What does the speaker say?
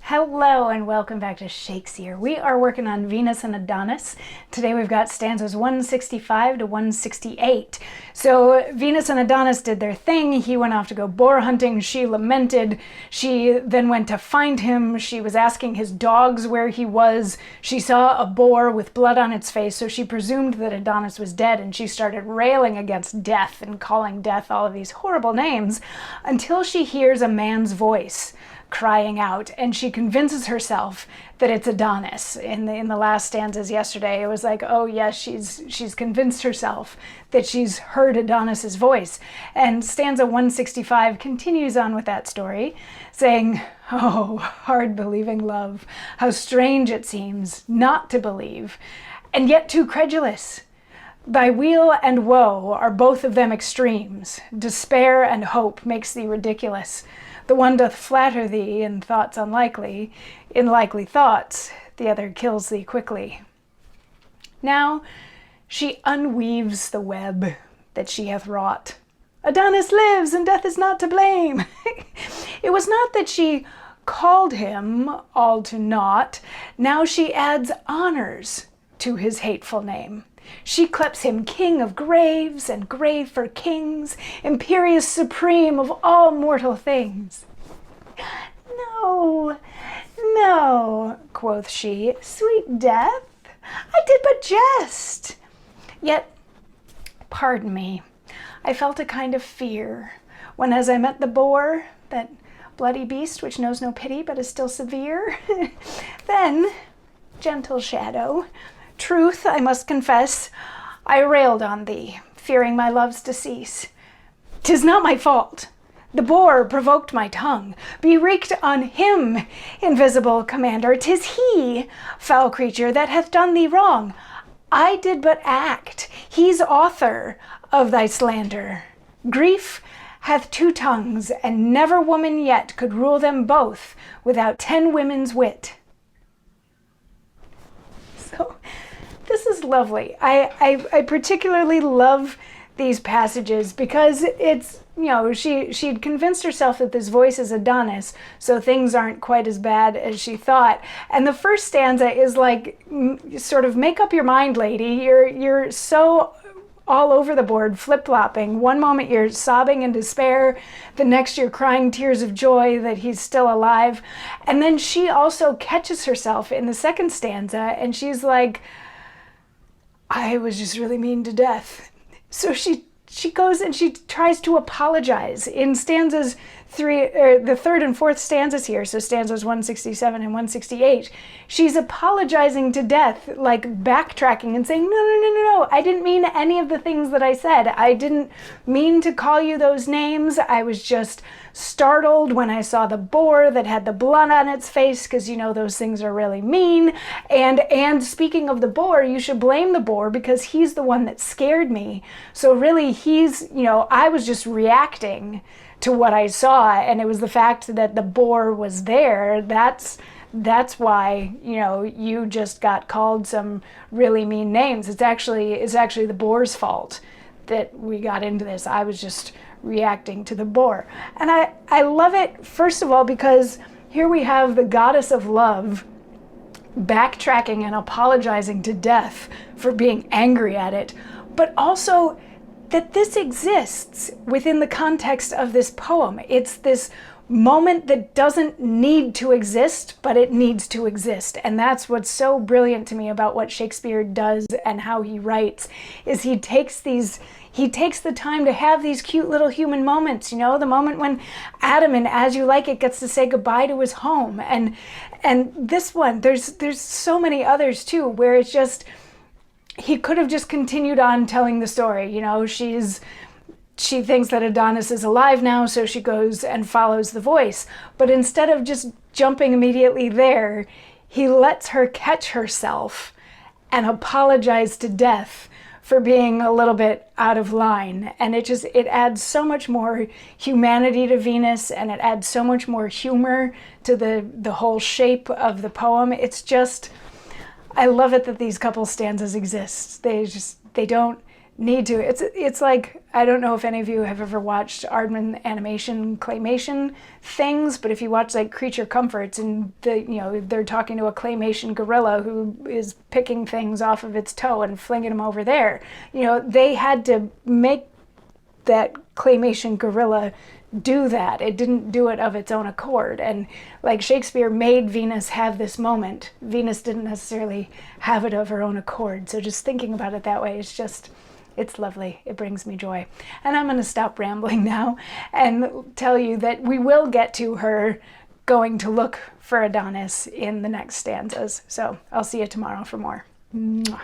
Hello and welcome back to Shakesyear. We are working on Venus and Adonis. Today we've got stanzas 165 to 168. So Venus and Adonis did their thing. He went off to go boar hunting. She lamented. She then went to find him. She was asking his dogs where he was. She saw a boar with blood on its face, so she presumed that Adonis was dead, and she started railing against death and calling death all of these horrible names until she hears a man's voice crying out, and she convinces herself that it's Adonis. In the last stanzas yesterday, it was like, oh yes, she's convinced herself that she's heard Adonis's voice. And stanza 165 continues on with that story, saying, oh, hard believing love, how strange it seems not to believe, and yet too credulous. Thy weal and woe are both of them extremes. Despair and hope makes thee ridiculous. The one doth flatter thee in thoughts unlikely, in likely thoughts, the other kills thee quickly. Now she unweaves the web that she hath wrought. Adonis lives, and death is not to blame. It was not that she called him all to naught. Now she adds honors to his hateful name. She cleps him king of graves, and grave for kings, imperious supreme of all mortal things. No, no, quoth she, sweet death, I did but jest. Yet, pardon me, I felt a kind of fear, when as I met the boar, that bloody beast which knows no pity but is still severe, then, gentle shadow, truth, I must confess, I railed on thee, fearing my love's decease. 'Tis not my fault. The boar provoked my tongue. Be wreaked on him, invisible commander. 'Tis he, foul creature, that hath done thee wrong. I did but act. He's author of thy slander. Grief hath two tongues, and never woman yet could rule them both without 10 women's wit. So this is lovely. I particularly love these passages because it's, you know, she'd convinced herself that this voice is Adonis, so things aren't quite as bad as she thought. And the first stanza is like, sort of, make up your mind, lady. You're so all over the board, flip-flopping. One moment you're sobbing in despair, the next you're crying tears of joy that he's still alive. And then she also catches herself in the second stanza, and she's like, I was just really mean to death. So she goes and she tries to apologize in stanzas the third and fourth stanzas here, so stanzas 167 and 168. She's apologizing to death, like backtracking and saying, no, I didn't mean any of the things that I said. I didn't mean to call you those names. I was just startled when I saw the boar that had the blood on its face, because you know those things are really mean. And speaking of the boar, you should blame the boar because he's the one that scared me. So really he's, you know, I was just reacting to what I saw, and it was the fact that the boar was there. That's why, you know, you just got called some really mean names. It's actually the boar's fault that we got into this. I was just reacting to the boar. And I love it, first of all, because here we have the goddess of love backtracking and apologizing to death for being angry at it, but also that this exists within the context of this poem. It's this moment that doesn't need to exist, but it needs to exist. And that's what's so brilliant to me about what Shakespeare does and how he writes, is he takes the time to have these cute little human moments, you know, the moment when Adam in As You Like It gets to say goodbye to his home. And this one, there's so many others too, where it's just, he could have just continued on telling the story. You know, she thinks that Adonis is alive now, so she goes and follows the voice. But instead of just jumping immediately there, he lets her catch herself and apologize to death for being a little bit out of line. And it adds so much more humanity to Venus, and it adds so much more humor to the whole shape of the poem. It's just, I love it that these couple stanzas exist. They don't need to. It's like, I don't know if any of you have ever watched Aardman animation claymation things, but if you watch like Creature Comforts and they're talking to a claymation gorilla who is picking things off of its toe and flinging them over there, they had to make that claymation gorilla do that. It didn't do it of its own accord. And like Shakespeare made Venus have this moment, Venus didn't necessarily have it of her own accord. So just thinking about it that way, it's lovely. It brings me joy. And I'm going to stop rambling now and tell you that we will get to her going to look for Adonis in the next stanzas. So I'll see you tomorrow for more. Mwah.